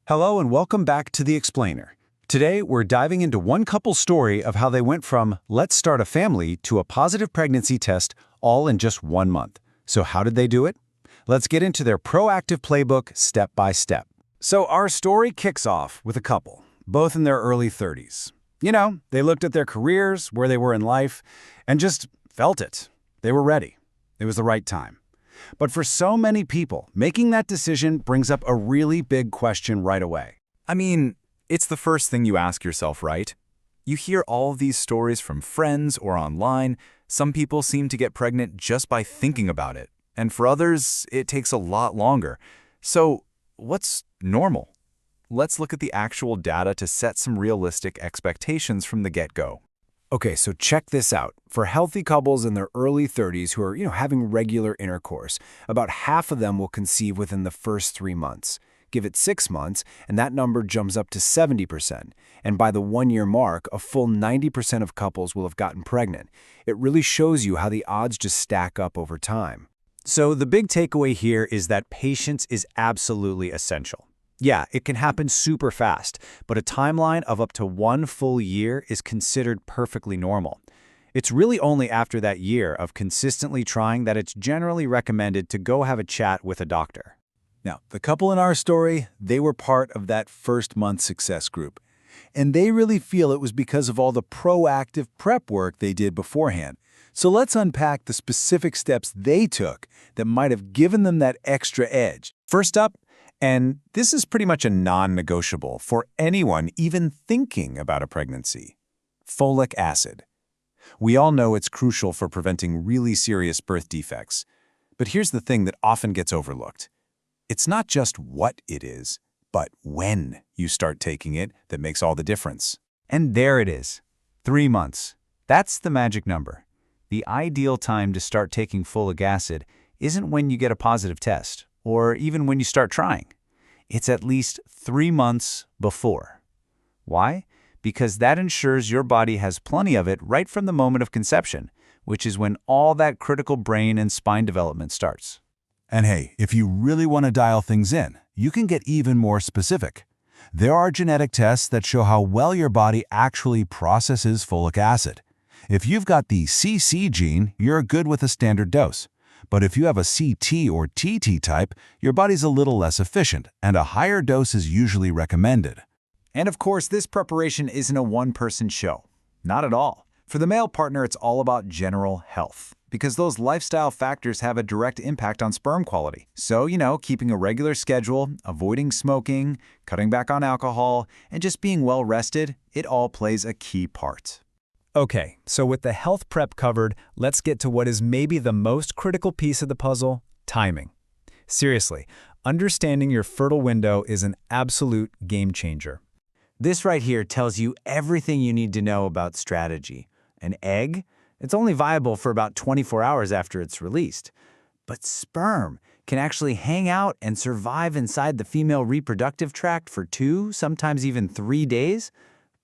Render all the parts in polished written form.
Hello and welcome back to The Explainer. Today, we're diving into one couple's story of how they went from let's start a family to a positive pregnancy test all in just 1 month. So how did they do it? Let's get into their proactive playbook step by step. So our story kicks off with a couple, both in their early 30s. You know, they looked at their careers, where they were in life, and just felt it. They were ready. It was the right time. But for so many people, making that decision brings up a really big question right away. I mean, it's the first thing you ask yourself, right? You hear all of these stories from friends or online. Some people seem to get pregnant just by thinking about it, and for others, it takes a lot longer. So, what's normal? Let's look at the actual data to set some realistic expectations from the get-go. Okay, so check this out. For healthy couples in their early 30s who are, having regular intercourse, about half of them will conceive within the first 3 months. Give it 6 months, and that number jumps up to 70%. And by the 1-year mark, a full 90% of couples will have gotten pregnant. It really shows you how the odds just stack up over time. So the big takeaway here is that patience is absolutely essential. Yeah, it can happen super fast, but a timeline of up to 1 full year is considered perfectly normal. It's really only after that year of consistently trying that it's generally recommended to go have a chat with a doctor. Now, the couple in our story, they were part of that first-month success group. And they really feel it was because of all the proactive prep work they did beforehand. So let's unpack the specific steps they took that might have given them that extra edge. First up, and this is pretty much a non-negotiable for anyone even thinking about a pregnancy: folic acid. We all know it's crucial for preventing really serious birth defects. But here's the thing that often gets overlooked. It's not just what it is, but when you start taking it that makes all the difference. And there it is, 3 months. That's the magic number. The ideal time to start taking folic acid isn't when you get a positive test, or even when you start trying. It's at least 3 months before. Why? Because that ensures your body has plenty of it right from the moment of conception, which is when all that critical brain and spine development starts. And hey, if you really want to dial things in, you can get even more specific. There are genetic tests that show how well your body actually processes folic acid. If you've got the CC gene, you're good with a standard dose. But if you have a CT or TT type, your body's a little less efficient, and a higher dose is usually recommended. And of course, this preparation isn't a one-person show. Not at all. For the male partner, it's all about general health, because those lifestyle factors have a direct impact on sperm quality. So, keeping a regular schedule, avoiding smoking, cutting back on alcohol, and just being well-rested, it all plays a key part. Okay, so with the health prep covered, let's get to what is maybe the most critical piece of the puzzle: timing. Seriously, understanding your fertile window is an absolute game changer. This right here tells you everything you need to know about strategy. An egg? It's only viable for about 24 hours after it's released. But sperm can actually hang out and survive inside the female reproductive tract for 2, sometimes even 3 days.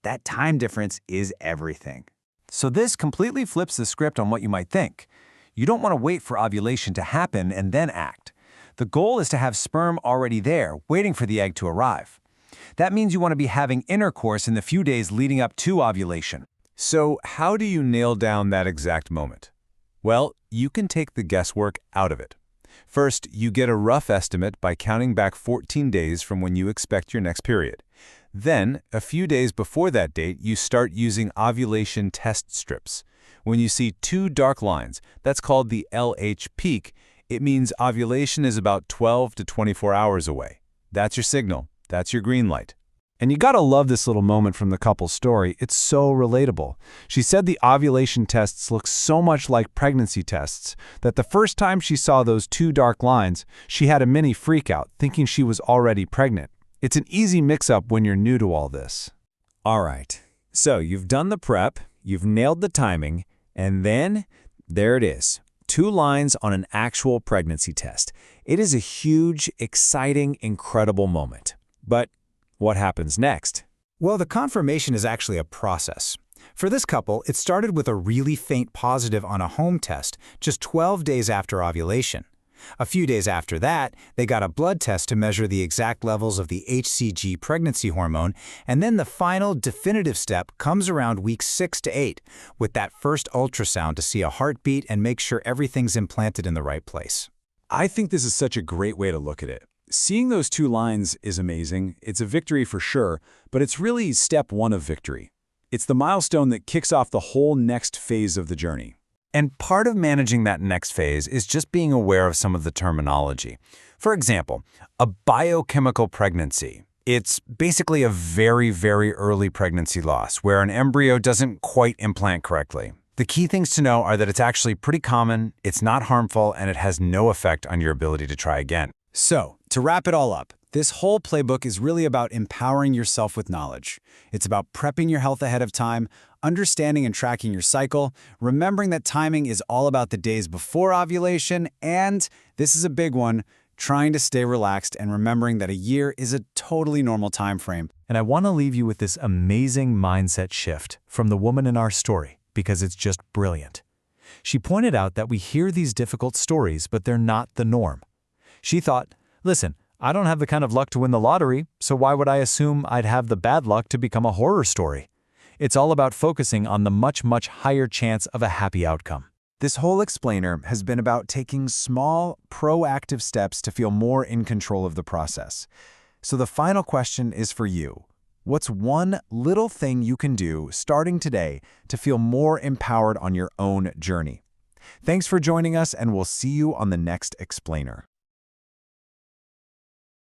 That time difference is everything. So this completely flips the script on what you might think. You don't want to wait for ovulation to happen and then act. The goal is to have sperm already there, waiting for the egg to arrive. That means you want to be having intercourse in the few days leading up to ovulation. So, how do you nail down that exact moment? Well, you can take the guesswork out of it. First, you get a rough estimate by counting back 14 days from when you expect your next period. Then, a few days before that date, you start using ovulation test strips. When you see 2 dark lines, that's called the LH peak, it means ovulation is about 12 to 24 hours away. That's your signal. That's your green light. And you gotta love this little moment from the couple's story. It's so relatable. She said the ovulation tests look so much like pregnancy tests that the first time she saw those 2 dark lines, she had a mini freakout, thinking she was already pregnant. It's an easy mix-up when you're new to all this. All right, so you've done the prep, you've nailed the timing, and then there it is. 2 lines on an actual pregnancy test. It is a huge, exciting, incredible moment. But what happens next? Well, the confirmation is actually a process. For this couple, it started with a really faint positive on a home test just 12 days after ovulation. A few days after that, they got a blood test to measure the exact levels of the HCG pregnancy hormone, and then the final definitive step comes around weeks 6 to 8, with that first ultrasound to see a heartbeat and make sure everything's implanted in the right place. I think this is such a great way to look at it. Seeing those 2 lines is amazing. It's a victory for sure, but it's really step 1 of victory. It's the milestone that kicks off the whole next phase of the journey. And part of managing that next phase is just being aware of some of the terminology. For example, a biochemical pregnancy. It's basically a very, very early pregnancy loss where an embryo doesn't quite implant correctly. The key things to know are that it's actually pretty common, it's not harmful, and it has no effect on your ability to try again. So, to wrap it all up, this whole playbook is really about empowering yourself with knowledge. It's about prepping your health ahead of time, understanding and tracking your cycle, remembering that timing is all about the days before ovulation, and, this is a big one, trying to stay relaxed and remembering that a year is a totally normal time frame. And I want to leave you with this amazing mindset shift from the woman in our story, because it's just brilliant. She pointed out that we hear these difficult stories, but they're not the norm. She thought, listen, I don't have the kind of luck to win the lottery, so why would I assume I'd have the bad luck to become a horror story? It's all about focusing on the much, much higher chance of a happy outcome. This whole explainer has been about taking small, proactive steps to feel more in control of the process. So the final question is for you. What's one little thing you can do starting today to feel more empowered on your own journey? Thanks for joining us, and we'll see you on the next explainer.